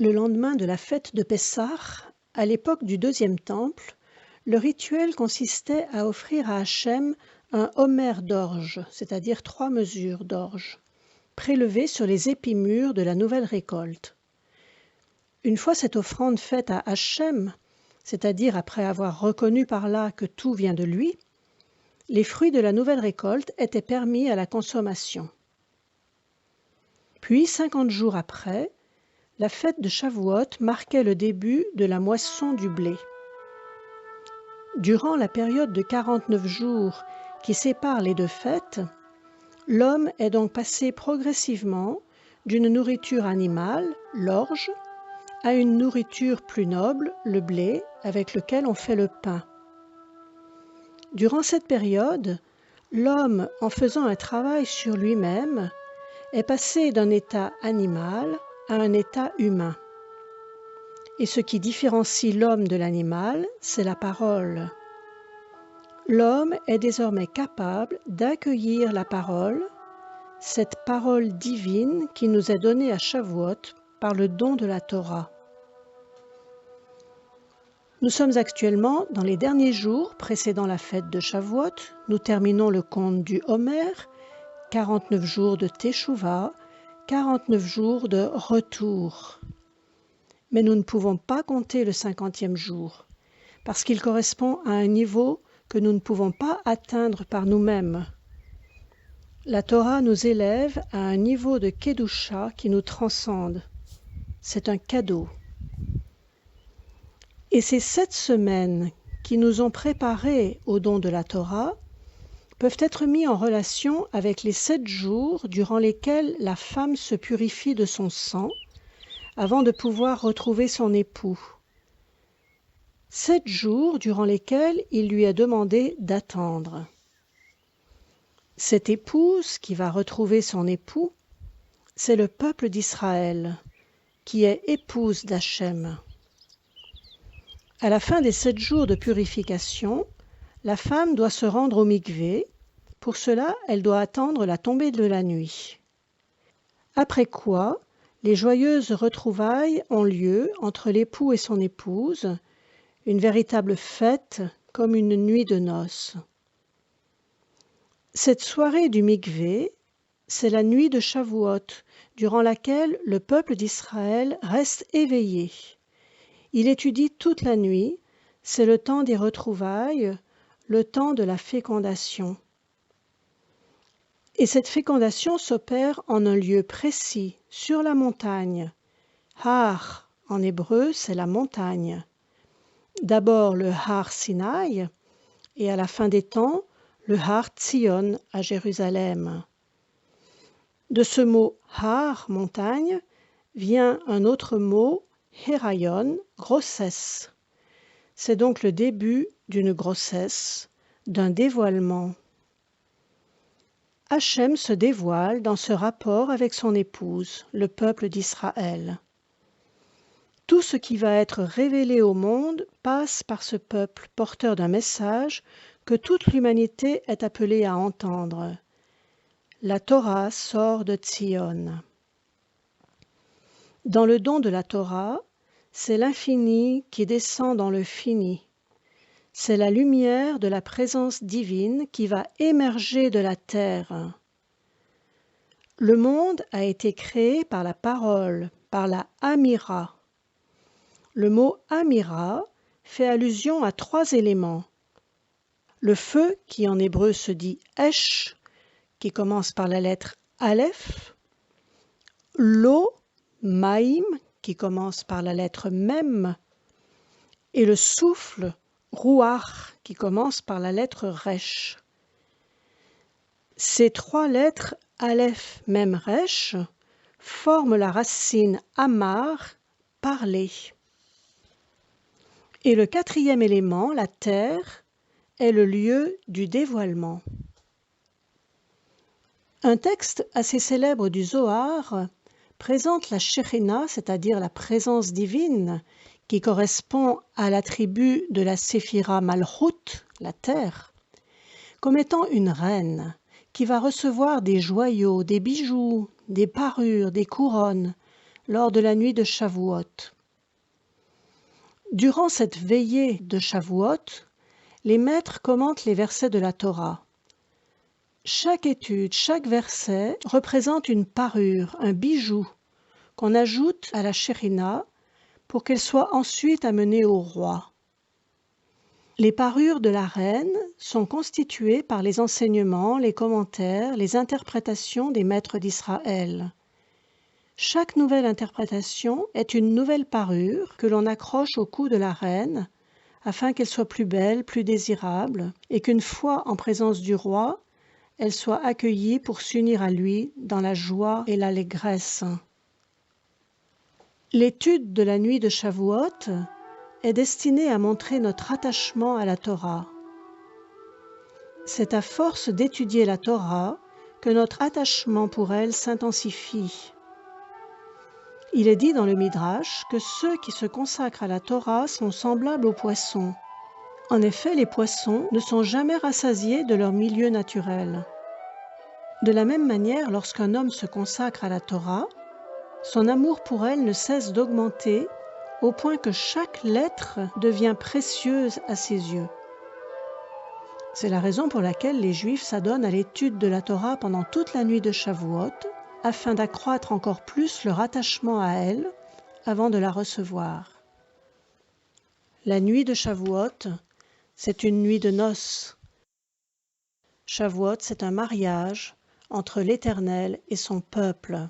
Le lendemain de la fête de Pessah, à l'époque du deuxième temple, le rituel consistait à offrir à Hachem un homer d'orge, c'est-à-dire 3 mesures d'orge, prélevées sur les épis mûrs de la nouvelle récolte. Une fois cette offrande faite à Hachem, c'est-à-dire après avoir reconnu par là que tout vient de lui, les fruits de la nouvelle récolte étaient permis à la consommation. Puis, 50 jours après, la fête de Shavuot marquait le début de la moisson du blé. Durant la période de 49 jours qui sépare les deux fêtes, l'homme est donc passé progressivement d'une nourriture animale, l'orge, à une nourriture plus noble, le blé, avec lequel on fait le pain. Durant cette période, l'homme, en faisant un travail sur lui-même, est passé d'un état animal à un état humain. Et ce qui différencie l'homme de l'animal, c'est la parole. L'homme est désormais capable d'accueillir la parole, cette parole divine qui nous est donnée à Shavuot par le don de la Torah. Nous sommes actuellement dans les derniers jours précédant la fête de Shavuot. Nous terminons le compte du Homer, 49 jours de Teshuvah, 49 jours de retour. Mais nous ne pouvons pas compter le 50e jour, parce qu'il correspond à un niveau que nous ne pouvons pas atteindre par nous-mêmes. La Torah nous élève à un niveau de Kedusha qui nous transcende. C'est un cadeau. Et ces 7 semaines qui nous ont préparés au don de la Torah peuvent être mis en relation avec les 7 jours durant lesquels la femme se purifie de son sang avant de pouvoir retrouver son époux. 7 jours durant lesquels il lui est demandé d'attendre. Cette épouse qui va retrouver son époux, c'est le peuple d'Israël, qui est épouse d'Hachem. À la fin des 7 jours de purification, la femme doit se rendre au mikvé. Pour cela, elle doit attendre la tombée de la nuit. Après quoi, les joyeuses retrouvailles ont lieu entre l'époux et son épouse, une véritable fête comme une nuit de noces. Cette soirée du mikvé, c'est la nuit de Shavuot, durant laquelle le peuple d'Israël reste éveillé. Il étudie toute la nuit, c'est le temps des retrouvailles, le temps de la fécondation. Et cette fécondation s'opère en un lieu précis, sur la montagne. Har, en hébreu, c'est la montagne. D'abord le Har Sinaï, et à la fin des temps, le Har Tzion à Jérusalem. De ce mot Har, montagne, vient un autre mot, Héraïon, grossesse. C'est donc le début d'une grossesse, d'un dévoilement. Hachem se dévoile dans ce rapport avec son épouse, le peuple d'Israël. Tout ce qui va être révélé au monde passe par ce peuple porteur d'un message que toute l'humanité est appelée à entendre. La Torah sort de Tzion. Dans le don de la Torah, c'est l'infini qui descend dans le fini. C'est la lumière de la présence divine qui va émerger de la terre. Le monde a été créé par la parole, par la Amira. Le mot Amira fait allusion à 3 éléments. Le feu, qui en hébreu se dit Esh, qui commence par la lettre Aleph. L'eau, Maïm, qui commence par la lettre Mem. Et le souffle, Ruach, qui commence par la lettre Resh. Ces 3 lettres, Aleph, Mem, Resh, forment la racine Amar, parler. Et le 4e élément, la terre, est le lieu du dévoilement. Un texte assez célèbre du Zohar présente la Shekhinah, c'est-à-dire la présence divine, qui correspond à l'attribut de la Séphira Malchut, la terre, comme étant une reine qui va recevoir des joyaux, des bijoux, des parures, des couronnes, lors de la nuit de Shavuot. Durant cette veillée de Shavuot, les maîtres commentent les versets de la Torah. Chaque étude, chaque verset représente une parure, un bijou qu'on ajoute à la Shérina pour qu'elle soit ensuite amenée au roi. Les parures de la reine sont constituées par les enseignements, les commentaires, les interprétations des maîtres d'Israël. Chaque nouvelle interprétation est une nouvelle parure que l'on accroche au cou de la reine afin qu'elle soit plus belle, plus désirable, et qu'une fois en présence du roi, elle soit accueillie pour s'unir à lui dans la joie et l'allégresse. L'étude de la nuit de Shavuot est destinée à montrer notre attachement à la Torah. C'est à force d'étudier la Torah que notre attachement pour elle s'intensifie. Il est dit dans le Midrash que ceux qui se consacrent à la Torah sont semblables aux poissons. En effet, les poissons ne sont jamais rassasiés de leur milieu naturel. De la même manière, lorsqu'un homme se consacre à la Torah, son amour pour elle ne cesse d'augmenter au point que chaque lettre devient précieuse à ses yeux. C'est la raison pour laquelle les Juifs s'adonnent à l'étude de la Torah pendant toute la nuit de Shavuot, afin d'accroître encore plus leur attachement à elle avant de la recevoir. La nuit de Shavuot, c'est une nuit de noces. Shavuot, c'est un mariage entre l'Éternel et son peuple.